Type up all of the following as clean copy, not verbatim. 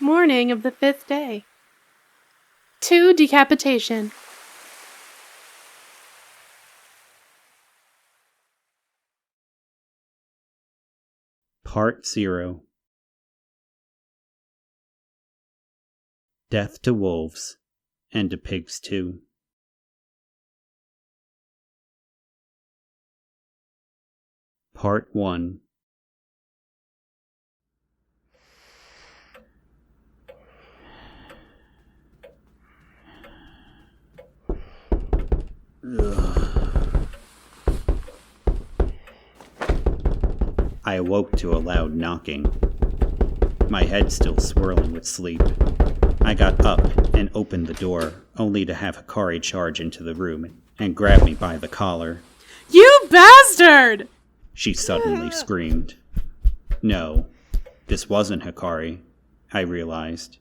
Morning of the 5th day. To Decapitation. Part 0. Death to wolves, and to pigs too. Part 1. I awoke to a loud knocking, my head still swirling with sleep. I got up and opened the door, only to have Hikari charge into the room and grab me by the collar. You bastard! She suddenly screamed. No, this wasn't Hikari, I realized.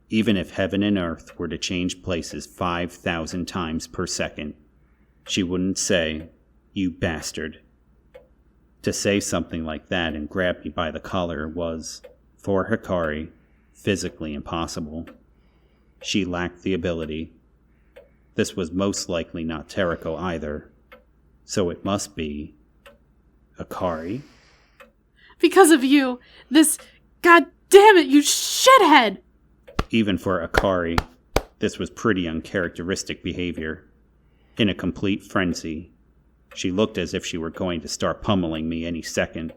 Even if heaven and earth were to change places 5,000 times per second, she wouldn't say, "You bastard." To say something like that and grab me by the collar was, for Hikari, physically impossible. She lacked the ability. This was most likely not Teriko either, so it must be Hikari. Because of you, this... God damn it, you shithead! Even for Hikari, this was pretty uncharacteristic behavior. In a complete frenzy, she looked as if she were going to start pummeling me any second.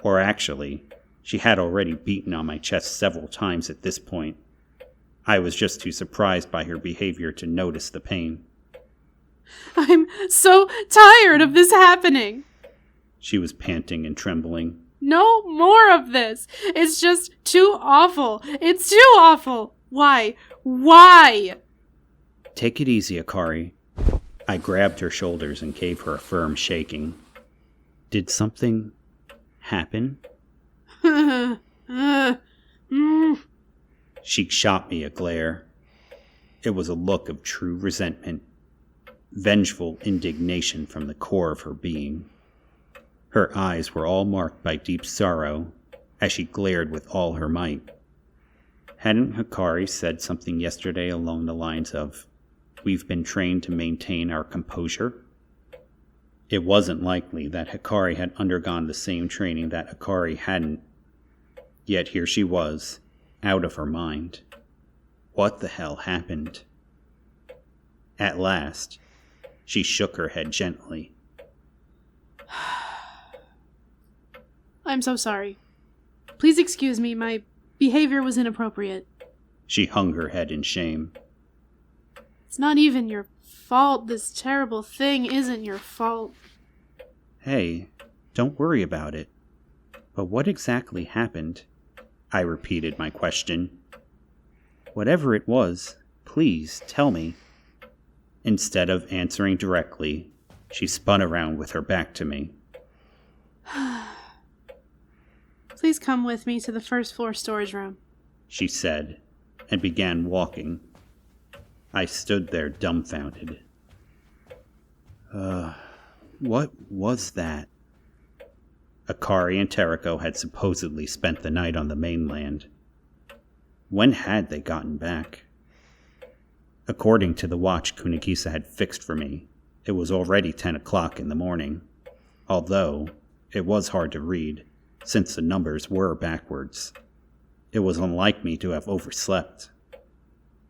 Or actually, she had already beaten on my chest several times at this point. I was just too surprised by her behavior to notice the pain. I'm so tired of this happening. She was panting and trembling. No more of this. It's just too awful. It's too awful. Why? Why? Take it easy, Hikari. I grabbed her shoulders and gave her a firm shaking. Did something happen? She shot me a glare. It was a look of true resentment, vengeful indignation from the core of her being. Her eyes were all marked by deep sorrow as she glared with all her might. Hadn't Hikari said something yesterday along the lines of, "We've been trained to maintain our composure"? It wasn't likely that Hikari had undergone the same training that Hikari hadn't. Yet here she was, out of her mind. What the hell happened? At last, she shook her head gently. I'm so sorry. Please excuse me, my behavior was inappropriate. She hung her head in shame. It's not even your fault. This terrible thing isn't your fault. Hey, don't worry about it. But what exactly happened? I repeated my question. Whatever it was, please tell me. Instead of answering directly, she spun around with her back to me. Please come with me to the first floor storage room, she said, and began walking. I stood there dumbfounded. What was that? Hikari and Teriko had supposedly spent the night on the mainland. When had they gotten back? According to the watch Kunigisa had fixed for me, it was already 10 o'clock in the morning, although it was hard to read, since the numbers were backwards. It was unlike me to have overslept.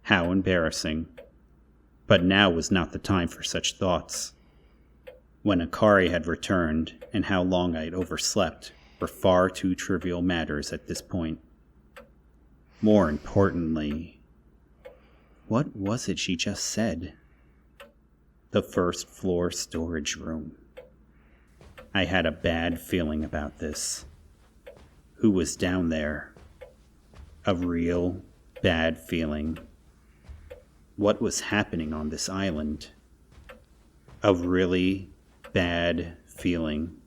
How embarrassing. But now was not the time for such thoughts. When Hikari had returned, and how long I had overslept, were far too trivial matters at this point. More importantly, what was it she just said? The first floor storage room. I had a bad feeling about this. Who was down there? A real bad feeling. What was happening on this island? A really bad feeling.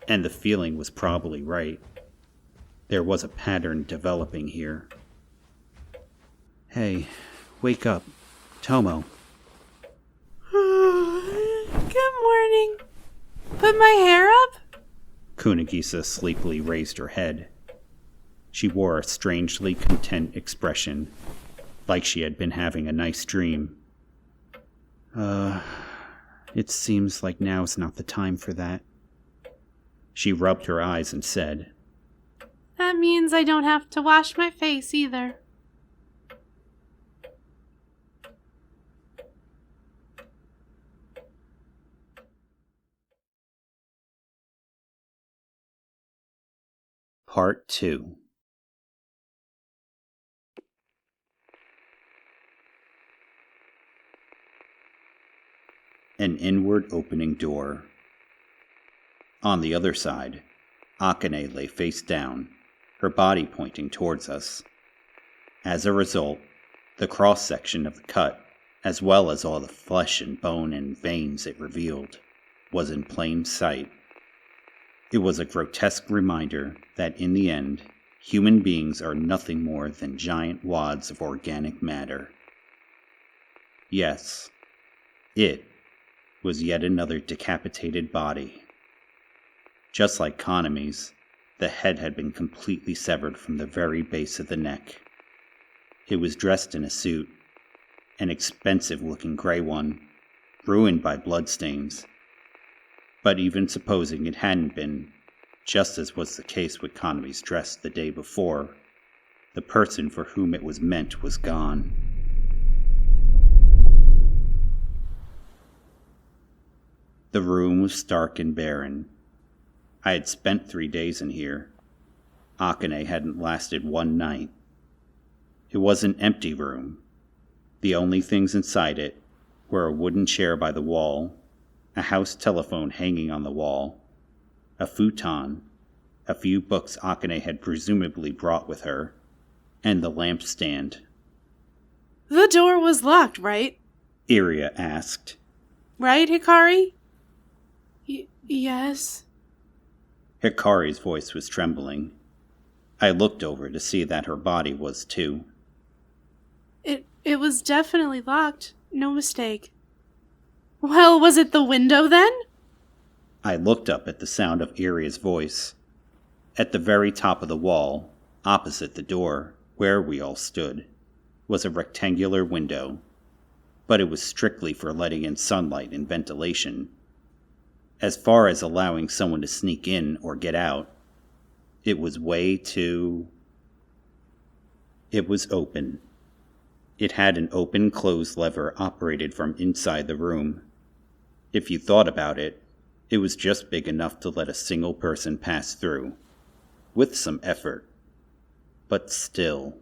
And the feeling was probably right. There was a pattern developing here. Hey, wake up. Tomo. Good morning. Put my hair up? Kunigisa sleepily raised her head. She wore a strangely content expression, like she had been having a nice dream. It seems like now's not the time for that. She rubbed her eyes and said, That means I don't have to wash my face either. Part 2. An inward opening door. On the other side, Akane lay face down, her body pointing towards us. As a result, the cross-section of the cut, as well as all the flesh and bone and veins it revealed, was in plain sight. It was a grotesque reminder that in the end, human beings are nothing more than giant wads of organic matter. Yes, it was yet another decapitated body. Just like Konami's, the head had been completely severed from the very base of the neck. It was dressed in a suit, an expensive-looking gray one, ruined by bloodstains. But even supposing it hadn't been, just as was the case with Konami's dress the day before, the person for whom it was meant was gone. The room was stark and barren. I had spent 3 days in here. Akane hadn't lasted one night. It was an empty room. The only things inside it were a wooden chair by the wall, a house telephone hanging on the wall, a futon, a few books Akane had presumably brought with her, and the lampstand. The door was locked, right? Iria asked. Right, Hikari? Yes. Hikari's voice was trembling. I looked over to see that her body was too. It was definitely locked. No mistake. Well, was it the window then? I looked up at the sound of Iria's voice. At the very top of the wall, opposite the door, where we all stood, was a rectangular window, but it was strictly for letting in sunlight and ventilation. As far as allowing someone to sneak in or get out, it was way too... It was open. It had an open-close lever operated from inside the room. If you thought about it, it was just big enough to let a single person pass through, with some effort. But still...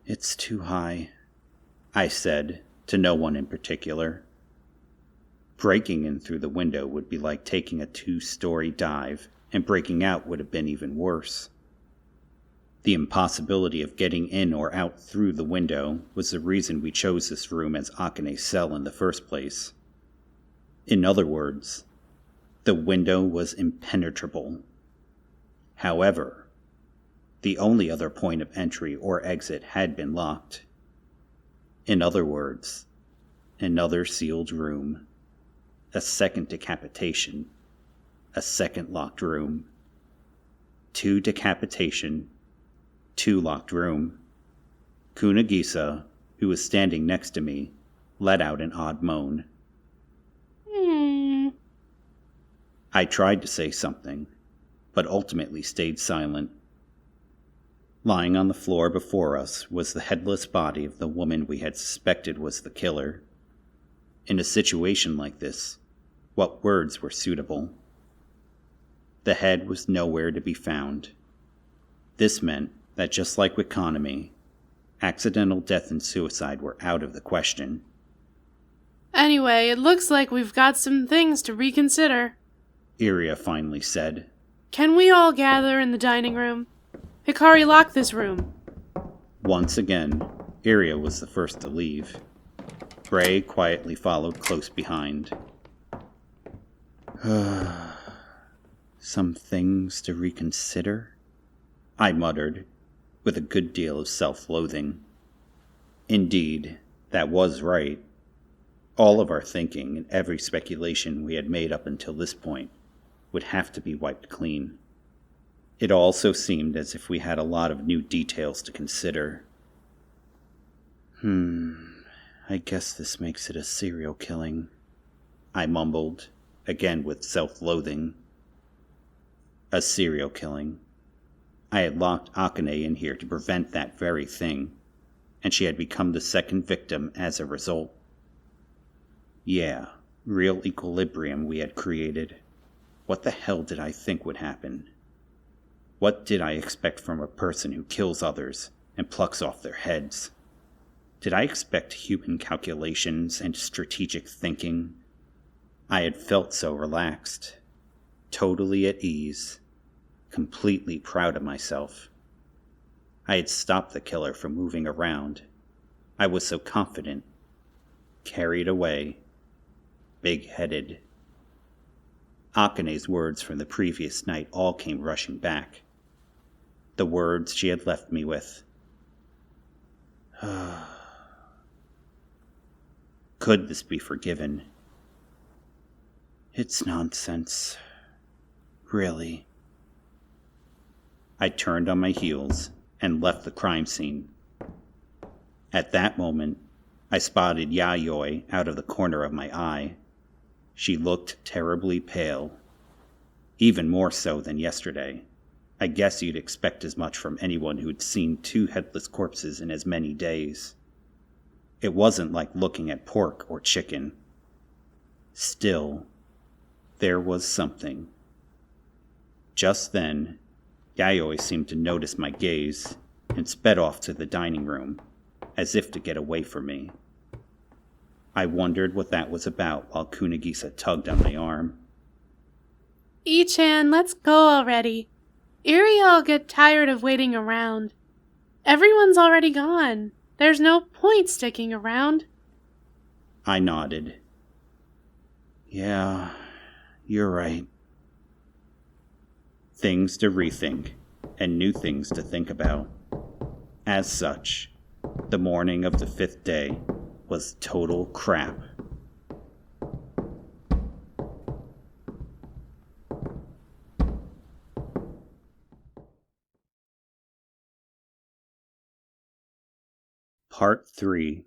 It's too high, I said, to no one in particular. Breaking in through the window would be like taking a 2-story dive, and breaking out would have been even worse. The impossibility of getting in or out through the window was the reason we chose this room as Akane's cell in the first place. In other words, the window was impenetrable. However, the only other point of entry or exit had been locked. In other words, another sealed room. A second decapitation. A second locked room. 2 decapitation. 2 locked room. Kunagisa, who was standing next to me, let out an odd moan. I tried to say something, but ultimately stayed silent. Lying on the floor before us was the headless body of the woman we had suspected was the killer. In a situation like this, what words were suitable? The head was nowhere to be found. This meant that just like with Konami, accidental death and suicide were out of the question. Anyway, it looks like we've got some things to reconsider, Iria finally said. Can we all gather in the dining room? Hikari, lock this room. Once again, Iria was the first to leave. Bray quietly followed close behind. Some things to reconsider? I muttered, with a good deal of self-loathing. Indeed, that was right. All of our thinking and every speculation we had made up until this point would have to be wiped clean. It also seemed as if we had a lot of new details to consider. I guess this makes it a serial killing, I mumbled, again with self-loathing. A serial killing. I had locked Akane in here to prevent that very thing, and she had become the second victim as a result. Yeah, real equilibrium we had created. What the hell did I think would happen? What did I expect from a person who kills others and plucks off their heads? Did I expect human calculations and strategic thinking? I had felt so relaxed, totally at ease, completely proud of myself. I had stopped the killer from moving around. I was so confident, carried away, big-headed. Akane's words from the previous night all came rushing back. The words she had left me with. Could this be forgiven? It's nonsense. Really. I turned on my heels and left the crime scene. At that moment, I spotted Yayoi out of the corner of my eye. She looked terribly pale, even more so than yesterday. I guess you'd expect as much from anyone who'd seen 2 headless corpses in as many days. It wasn't like looking at pork or chicken. Still, there was something. Just then, Yayoi seemed to notice my gaze and sped off to the dining room, as if to get away from me. I wondered what that was about while Kunagisa tugged on my arm. Ichan, let's go already. Iriel'll get tired of waiting around. Everyone's already gone. There's no point sticking around. I nodded. Yeah, you're right. Things to rethink, and new things to think about. As such, the morning of the 5th day was total crap. Part 3.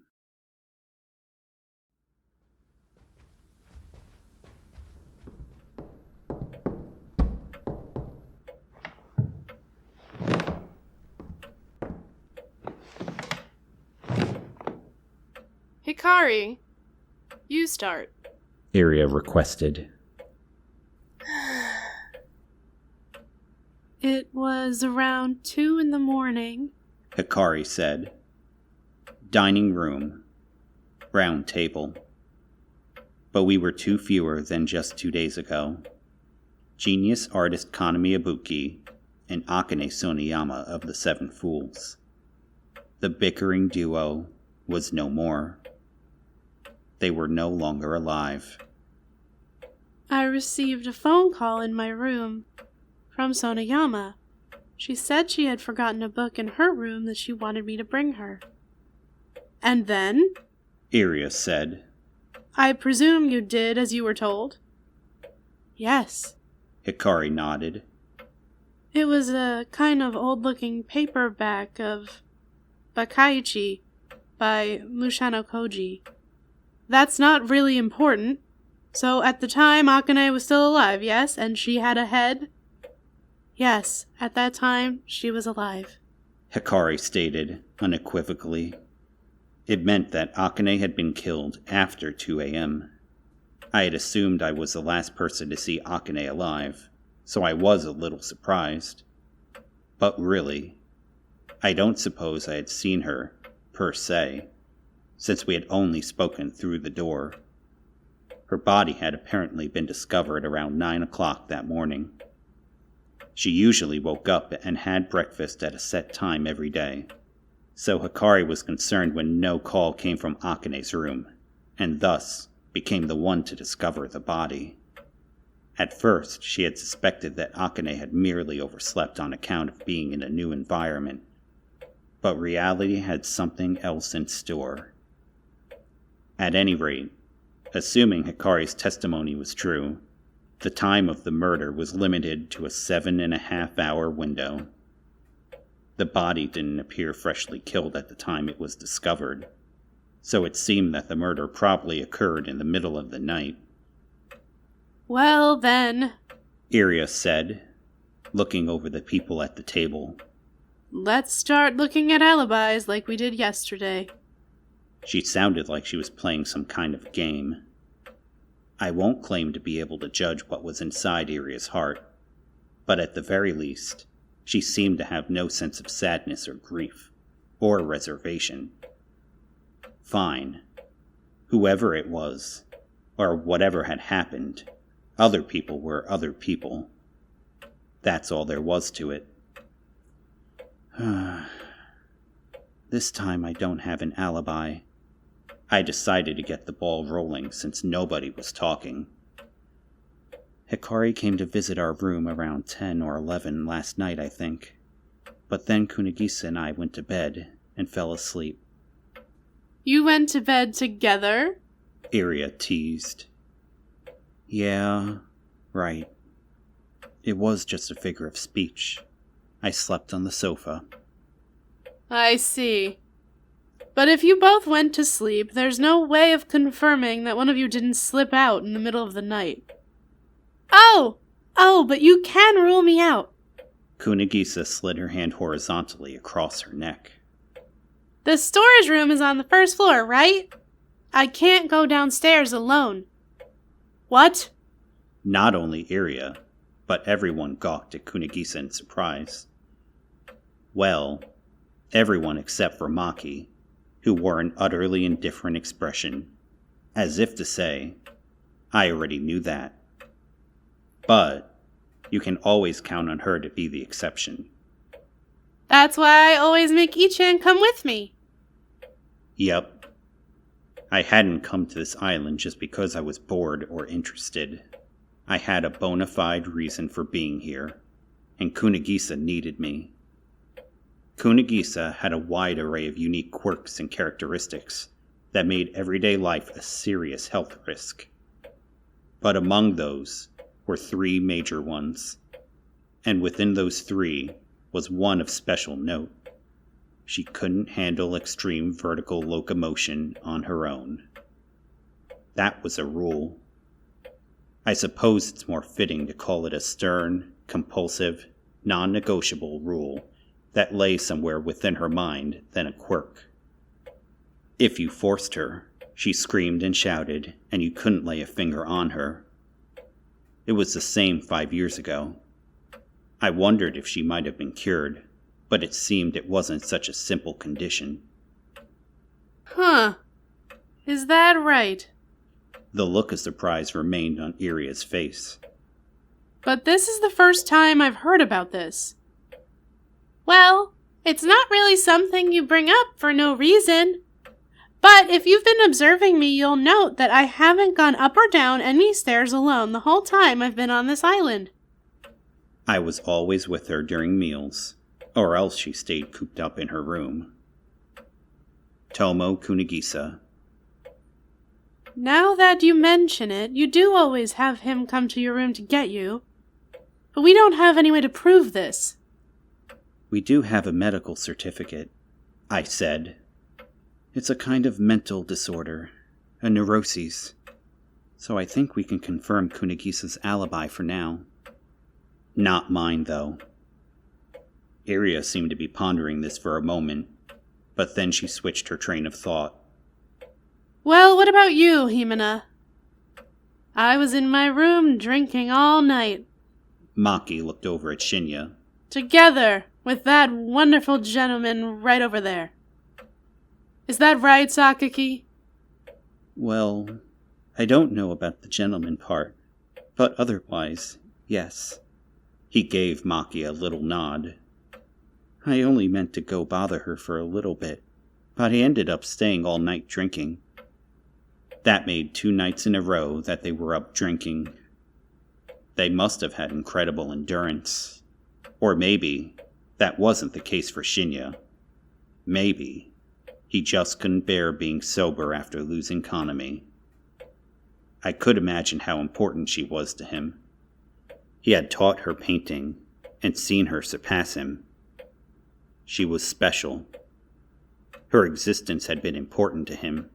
Hikari, you start. Iria requested. It was around 2 in the morning. Hikari said. Dining room. Round table. But we were 2 fewer than just 2 days ago. Genius artist Kanami Ibuki and Akane Soniyama of the 7 Fools. The bickering duo was no more. They were no longer alive. I received a phone call in my room from Soniyama. She said she had forgotten a book in her room that she wanted me to bring her. And then? Iria said. I presume you did as you were told? Yes. Hikari nodded. It was a kind of old-looking paperback of Bakaichi by Mushano Koji. That's not really important. So at the time, Akane was still alive, yes? And she had a head? Yes, at that time, she was alive. Hikari stated, unequivocally. It meant that Akane had been killed after 2 a.m. I had assumed I was the last person to see Akane alive, so I was a little surprised. But really, I don't suppose I had seen her, per se, since we had only spoken through the door. Her body had apparently been discovered around 9 o'clock that morning. She usually woke up and had breakfast at a set time every day, so Hikari was concerned when no call came from Akane's room, and thus became the one to discover the body. At first, she had suspected that Akane had merely overslept on account of being in a new environment, but reality had something else in store. At any rate, assuming Hikari's testimony was true, The time of the murder was limited to a 7.5-hour window. The body didn't appear freshly killed at the time it was discovered, so it seemed that the murder probably occurred in the middle of the night. Well, then, Iria said, looking over the people at the table. Let's start looking at alibis like we did yesterday. She sounded like she was playing some kind of game. I won't claim to be able to judge what was inside Iria's heart, but at the very least, she seemed to have no sense of sadness or grief, or reservation. Fine. Whoever it was, or whatever had happened, other people were other people. That's all there was to it. This time I don't have an alibi. I decided to get the ball rolling since nobody was talking. Hikari came to visit our room around 10 or 11 last night, I think. But then Kunigisa and I went to bed and fell asleep. You went to bed together? Iria teased. Yeah, right. It was just a figure of speech. I slept on the sofa. I see. But if you both went to sleep, there's no way of confirming that one of you didn't slip out in the middle of the night. Oh, but you can rule me out. Kunigisa slid her hand horizontally across her neck. The storage room is on the first floor, right? I can't go downstairs alone. What? Not only Iria, but everyone gawked at Kunigisa in surprise. Well, everyone except for Maki, who wore an utterly indifferent expression, as if to say, I already knew that. But you can always count on her to be the exception. That's why I always make Ichan come with me. Yep. I hadn't come to this island just because I was bored or interested. I had a bona fide reason for being here, and Kunigisa needed me. Kunigisa had a wide array of unique quirks and characteristics that made everyday life a serious health risk. But among those were 3 major ones, and within those 3 was one of special note. She couldn't handle extreme vertical locomotion on her own. That was a rule. I suppose it's more fitting to call it a stern, compulsive, non-negotiable rule that lay somewhere within her mind than a quirk. If you forced her, she screamed and shouted, and you couldn't lay a finger on her. It was the same 5 years ago. I wondered if she might have been cured, but it seemed it wasn't such a simple condition. Huh. Is that right? The look of surprise remained on Iria's face. But this is the first time I've heard about this. Well, it's not really something you bring up for no reason. But if you've been observing me, you'll note that I haven't gone up or down any stairs alone the whole time I've been on this island. I was always with her during meals, or else she stayed cooped up in her room. Tomo Kunigisa. Now that you mention it, you do always have him come to your room to get you. But we don't have any way to prove this. We do have a medical certificate, I said. It's a kind of mental disorder, a neuroses. So I think we can confirm Kunigisa's alibi for now. Not mine, though. Iria seemed to be pondering this for a moment, but then she switched her train of thought. Well, what about you, Himena? I was in my room drinking all night. Maki looked over at Shinya. Together with that wonderful gentleman right over there. Is that right, Sakaki? Well, I don't know about the gentleman part, but otherwise, yes. He gave Maki a little nod. I only meant to go bother her for a little bit, but I ended up staying all night drinking. That made 2 nights in a row that they were up drinking. They must have had incredible endurance. Or maybe that wasn't the case for Shinya. Maybe he just couldn't bear being sober after losing Kaname. I could imagine how important she was to him, He had taught her painting and seen her surpass him. She was special. Her existence had been important to him.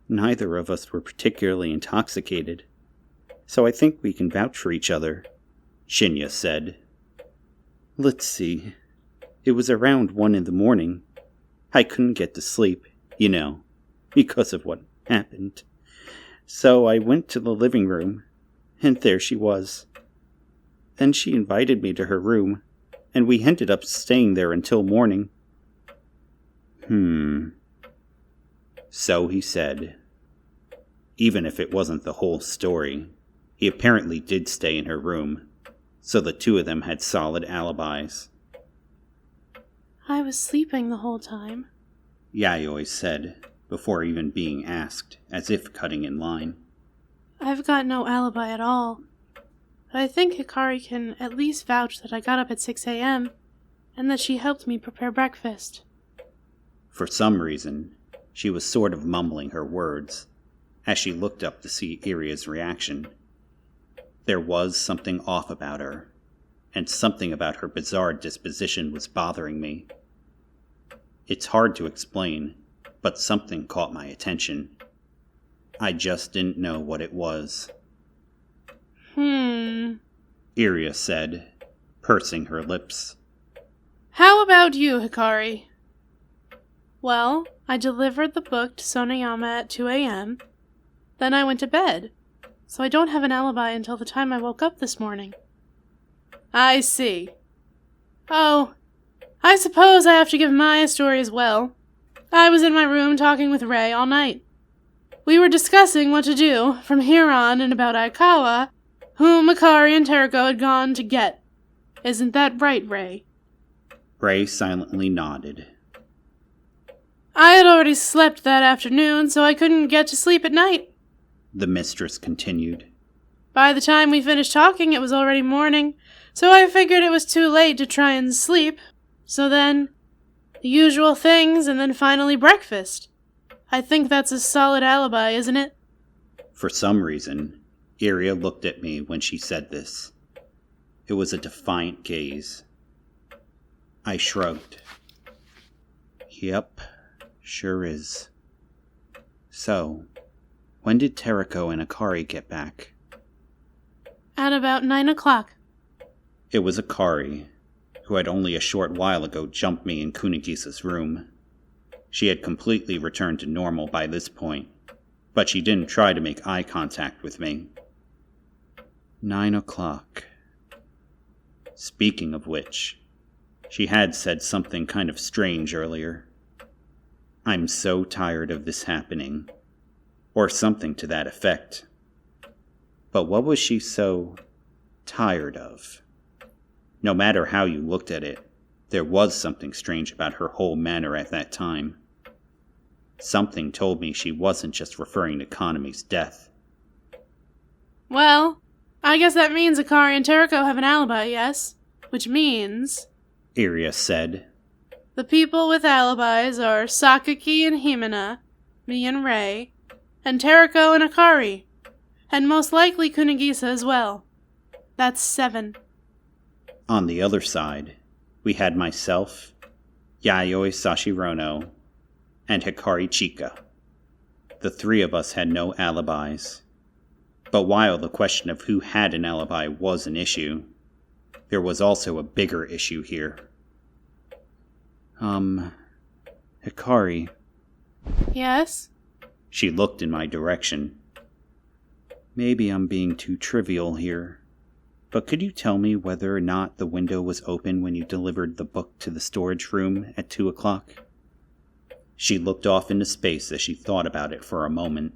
Neither of us were particularly intoxicated, so I think we can vouch for each other, Shinya said. Let's see. It was around 1 a.m. I couldn't get to sleep, because of what happened. So I went to the living room, and there she was. Then she invited me to her room, and we ended up staying there until morning. So he said. Even if it wasn't the whole story, he apparently did stay in her room, so the two of them had solid alibis. I was sleeping the whole time, Yayoi said, before even being asked, as if cutting in line. I've got no alibi at all. But I think Hikari can at least vouch that I got up at 6 a.m. and that she helped me prepare breakfast. For some reason, she was sort of mumbling her words as she looked up to see Iria's reaction. There was something off about her, and something about her bizarre disposition was bothering me. It's hard to explain, but something caught my attention. I just didn't know what it was. Iria said, pursing her lips. How about you, Hikari? Well, I delivered the book to Sonayama at 2 a.m. Then I went to bed, so I don't have an alibi until the time I woke up this morning. I see. Oh, I suppose I have to give my story as well. I was in my room talking with Rei all night. We were discussing what to do from here on and about Aikawa, whom Hikari and Terako had gone to get. Isn't that right, Rei? Rei silently nodded. I had already slept that afternoon, so I couldn't get to sleep at night, the mistress continued. By the time we finished talking, it was already morning, so I figured it was too late to try and sleep. So then, the usual things, and then finally breakfast. I think that's a solid alibi, isn't it? For some reason, Iria looked at me when she said this. It was a defiant gaze. I shrugged. Yep, sure is. So, when did Terako and Hikari get back? At about 9 o'clock. It was Hikari, who had only a short while ago jumped me in Kunigisa's room. She had completely returned to normal by this point, but she didn't try to make eye contact with me. 9 o'clock. Speaking of which, she had said something kind of strange earlier. I'm so tired of this happening. Or something to that effect. But what was she so tired of? No matter how you looked at it, there was something strange about her whole manner at that time. Something told me she wasn't just referring to Kanami's death. Well, I guess that means Hikari and Terako have an alibi, yes? Which means, Iria said, the people with alibis are Sakaki and Himena, me and Rei, and Terako and Hikari, and most likely Kunigisa as well. That's 7. On the other side, we had myself, Yayoi Sashirono, and Hikari Chika. The three of us had no alibis. But while the question of who had an alibi was an issue, there was also a bigger issue here. Hikari. Yes? She looked in my direction. Maybe I'm being too trivial here, but could you tell me whether or not the window was open when you delivered the book to the storage room at 2 o'clock? She looked off into space as she thought about it for a moment.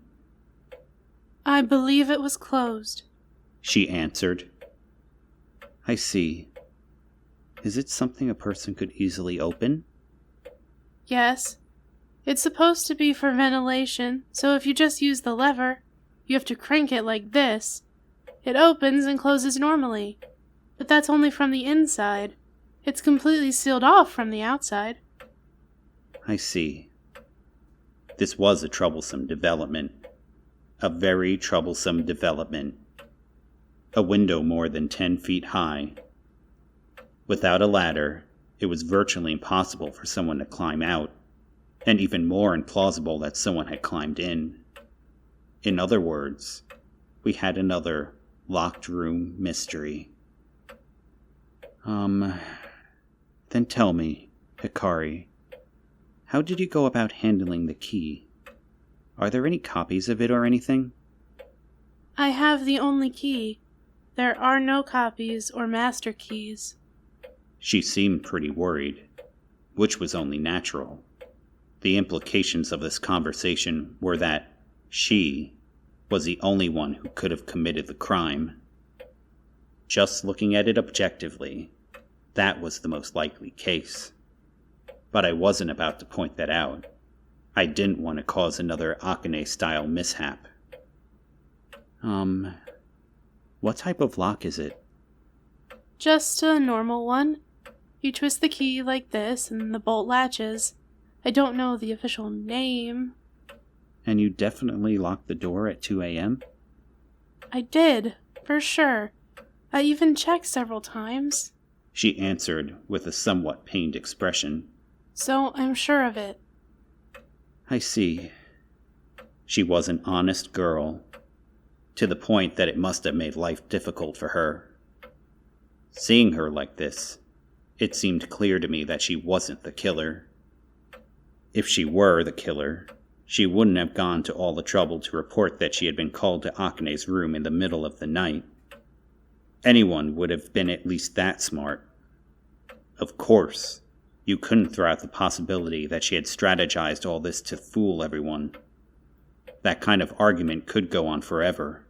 I believe it was closed, she answered. I see. Is it something a person could easily open? Yes. It's supposed to be for ventilation, so if you just use the lever, you have to crank it like this. It opens and closes normally, but that's only from the inside. It's completely sealed off from the outside. I see. This was a troublesome development. A very troublesome development. a window more than 10 feet high. Without a ladder, it was virtually impossible for someone to climb out, and even more implausible that someone had climbed in. In other words, we had another locked room mystery. Then tell me, Hikari, how did you go about handling the key? Are there any copies of it or anything? I have the only key. There are no copies or master keys. She seemed pretty worried, which was only natural. The implications of this conversation were that she was the only one who could have committed the crime. Just looking at it objectively, that was the most likely case. But I wasn't about to point that out. I didn't want to cause another Akane-style mishap. What type of lock is it? Just a normal one. You twist the key like this and the bolt latches. I don't know the official name. And you definitely locked the door at 2 a.m.? I did, for sure. I even checked several times. She answered with a somewhat pained expression. So I'm sure of it. I see. She was an honest girl, to the point that it must have made life difficult for her. Seeing her like this, it seemed clear to me that she wasn't the killer. If she were the killer, she wouldn't have gone to all the trouble to report that she had been called to Akane's room in the middle of the night. Anyone would have been at least that smart. Of course, you couldn't throw out the possibility that she had strategized all this to fool everyone. That kind of argument could go on forever.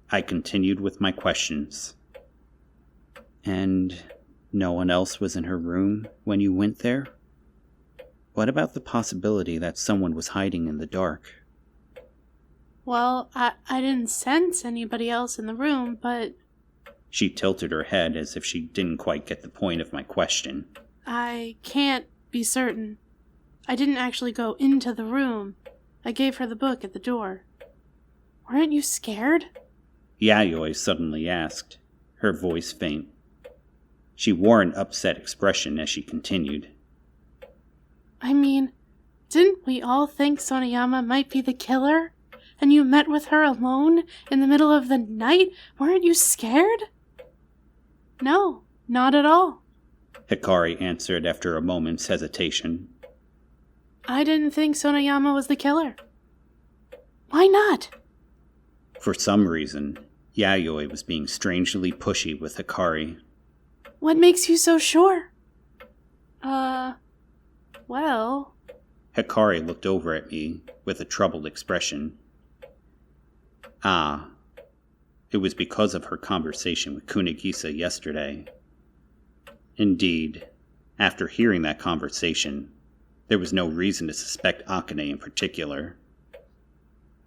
I continued with my questions. And no one else was in her room when you went there? What about the possibility that someone was hiding in the dark? Well, I didn't sense anybody else in the room, but... She tilted her head as if she didn't quite get the point of my question. I can't be certain. I didn't actually go into the room. I gave her the book at the door. Weren't you scared? Yayoi suddenly asked, her voice faint. She wore an upset expression as she continued. I mean, didn't we all think Sonayama might be the killer? And you met with her alone in the middle of the night? Weren't you scared? No, not at all. Hikari answered after a moment's hesitation. I didn't think Sonayama was the killer. Why not? For some reason, Yayoi was being strangely pushy with Hikari. What makes you so sure? Well... Hikari looked over at me with a troubled expression. Ah, it was because of her conversation with Kunigisa yesterday. Indeed, after hearing that conversation, there was no reason to suspect Akane in particular.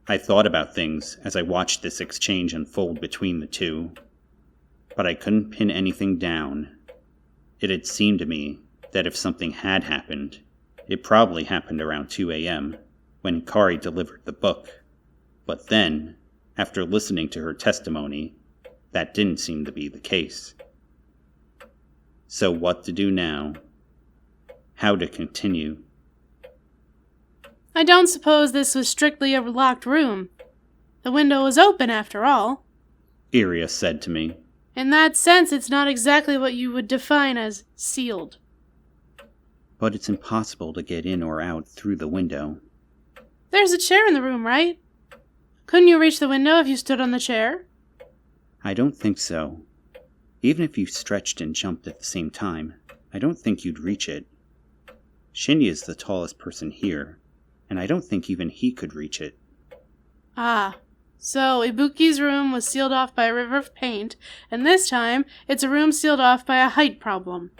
I thought about things as I watched this exchange unfold between the two, but I couldn't pin anything down. It had seemed to me that if something had happened, it probably happened around 2 a.m., when Hikari delivered the book. But then, after listening to her testimony, that didn't seem to be the case. So what to do now? How to continue? I don't suppose this was strictly a locked room. The window was open, after all. Iria said to me. In that sense, it's not exactly what you would define as sealed. But it's impossible to get in or out through the window. There's a chair in the room, right? Couldn't you reach the window if you stood on the chair? I don't think so. Even if you stretched and jumped at the same time, I don't think you'd reach it. Shinya is the tallest person here, and I don't think even he could reach it. Ah, so Ibuki's room was sealed off by a river of paint, and this time it's a room sealed off by a height problem.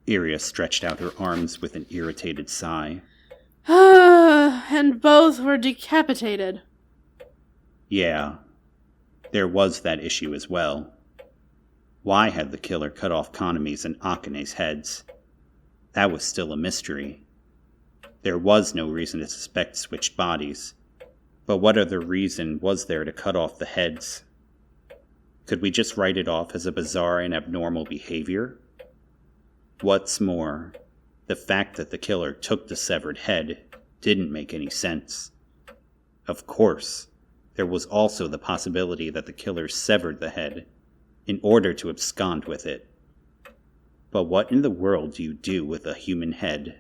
Iria stretched out her arms with an irritated sigh. And both were decapitated. Yeah, there was that issue as well. Why had the killer cut off Kanami's and Akane's heads? That was still a mystery. There was no reason to suspect switched bodies, but what other reason was there to cut off the heads? Could we just write it off as a bizarre and abnormal behavior? What's more, the fact that the killer took the severed head didn't make any sense. Of course, there was also the possibility that the killer severed the head in order to abscond with it. But what in the world do you do with a human head?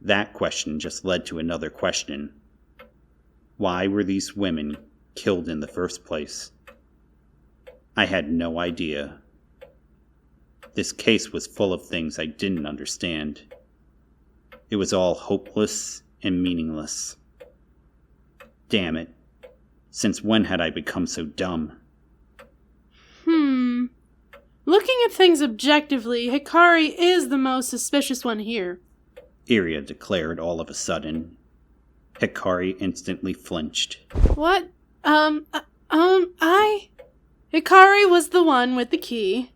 That question just led to another question. Why were these women killed in the first place? I had no idea. This case was full of things I didn't understand. It was all hopeless and meaningless. Damn it. Since when had I become so dumb? Looking at things objectively, Hikari is the most suspicious one here. Iria declared all of a sudden. Hikari instantly flinched. What? Hikari was the one with the key,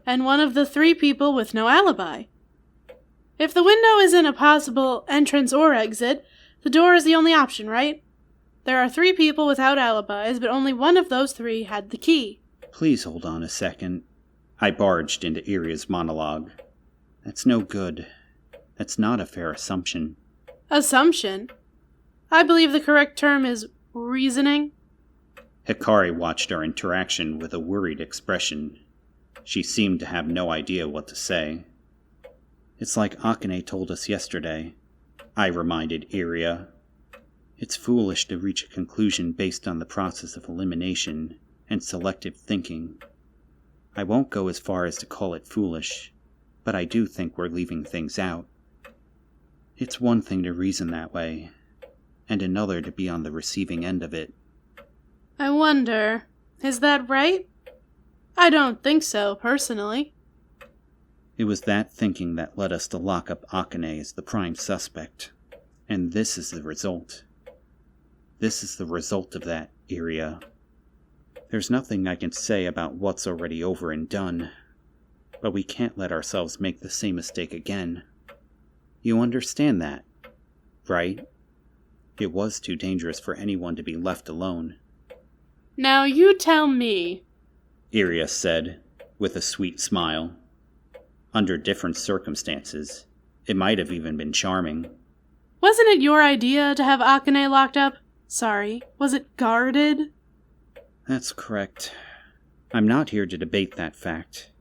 and one of the 3 people with no alibi. If the window isn't a possible entrance or exit, the door is the only option, right? There are 3 people without alibis, but only one of those 3 had the key. Please hold on a second. I barged into Iria's monologue. That's no good. That's not a fair assumption. Assumption? I believe the correct term is reasoning. Hikari watched our interaction with a worried expression. She seemed to have no idea what to say. It's like Akane told us yesterday, I reminded Iria. It's foolish to reach a conclusion based on the process of elimination and selective thinking. I won't go as far as to call it foolish, but I do think we're leaving things out. It's one thing to reason that way, and another to be on the receiving end of it. I wonder, is that right? I don't think so, personally. It was that thinking that led us to lock up Akane as the prime suspect, and this is the result. This is the result of that, Iria. There's nothing I can say about what's already over and done, but we can't let ourselves make the same mistake again. You understand that, right? It was too dangerous for anyone to be left alone. Now you tell me, Iria said, with a sweet smile. Under different circumstances, it might have even been charming. Wasn't it your idea to have Akane locked up? Sorry, was it guarded? That's correct. I'm not here to debate that fact.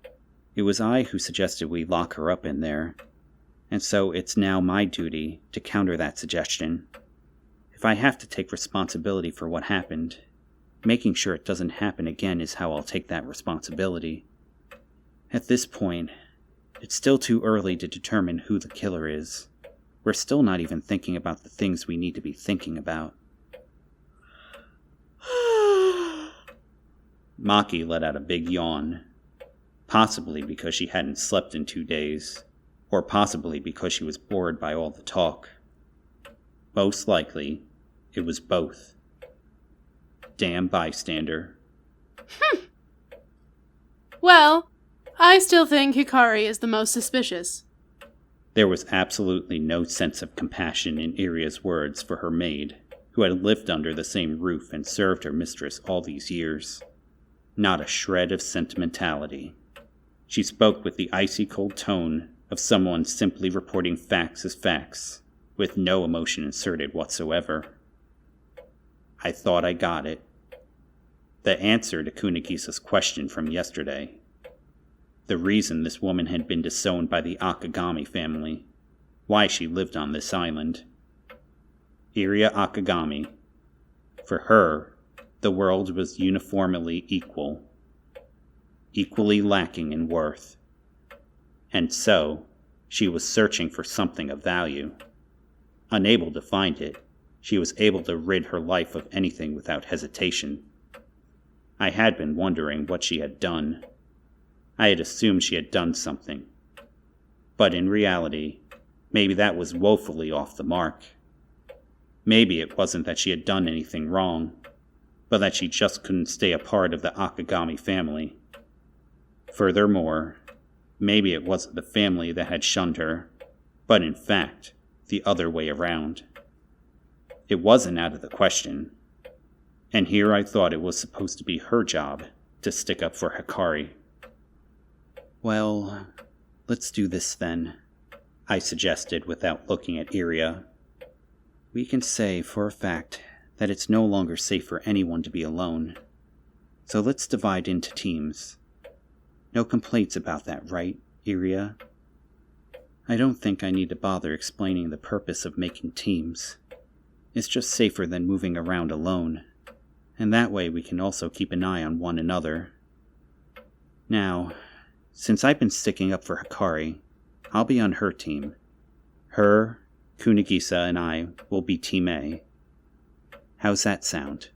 It was I who suggested we lock her up in there, and so it's now my duty to counter that suggestion. If I have to take responsibility for what happened, making sure it doesn't happen again is how I'll take that responsibility. At this point, it's still too early to determine who the killer is. We're still not even thinking about the things we need to be thinking about. Maki let out a big yawn, possibly because she hadn't slept in 2 days, or possibly because she was bored by all the talk. Most likely, it was both. Damn bystander. Well, I still think Hikari is the most suspicious. There was absolutely no sense of compassion in Iria's words for her maid, who had lived under the same roof and served her mistress all these years. Not a shred of sentimentality. She spoke with the icy cold tone of someone simply reporting facts as facts, with no emotion inserted whatsoever. I thought I got it. The answer to Kunigisa's question from yesterday. The reason this woman had been disowned by the Akagami family. Why she lived on this island. Iria Akagami. For her, the world was uniformly equal. Equally lacking in worth. And so, she was searching for something of value. Unable to find it, she was able to rid her life of anything without hesitation. I had been wondering what she had done. I had assumed she had done something. But in reality, maybe that was woefully off the mark. Maybe it wasn't that she had done anything wrong, but that she just couldn't stay a part of the Akagami family. Furthermore, maybe it wasn't the family that had shunned her, but in fact, the other way around. It wasn't out of the question. And here I thought it was supposed to be her job to stick up for Hikari. Well, let's do this then, I suggested without looking at Iria. We can say for a fact that it's no longer safe for anyone to be alone. So let's divide into teams. No complaints about that, right, Iria? I don't think I need to bother explaining the purpose of making teams. It's just safer than moving around alone, and that way we can also keep an eye on one another. Now, since I've been sticking up for Hikari, I'll be on her team. Her, Kunigisa, and I will be Team A. How's that sound?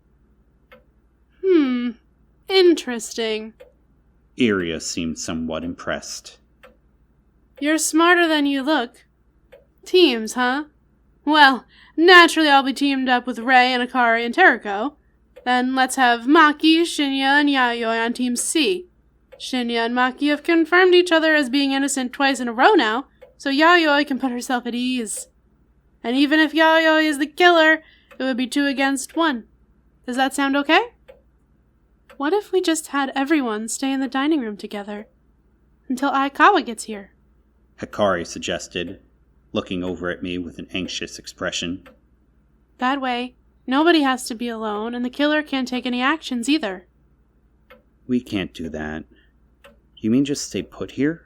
Interesting. Iria seemed somewhat impressed. You're smarter than you look. Teams, huh? Well, naturally I'll be teamed up with Rei and Hikari and Teriko. Then let's have Maki, Shinya, and Yayoi on Team C. Shinya and Maki have confirmed each other as being innocent twice in a row now, so Yayoi can put herself at ease. And even if Yayoi is the killer, it would be 2 against 1. Does that sound okay? What if we just had everyone stay in the dining room together until Aikawa gets here? Hikari suggested, looking over at me with an anxious expression. That way, nobody has to be alone, and the killer can't take any actions either. We can't do that. You mean just stay put here?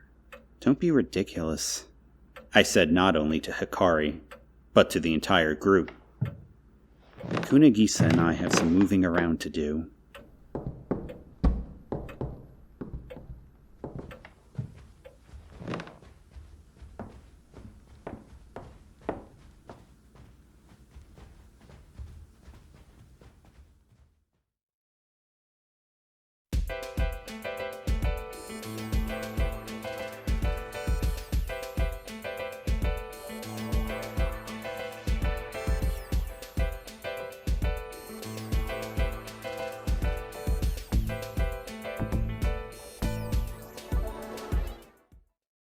Don't be ridiculous. I said not only to Hikari, but to the entire group. Kunigisa and I have some moving around to do.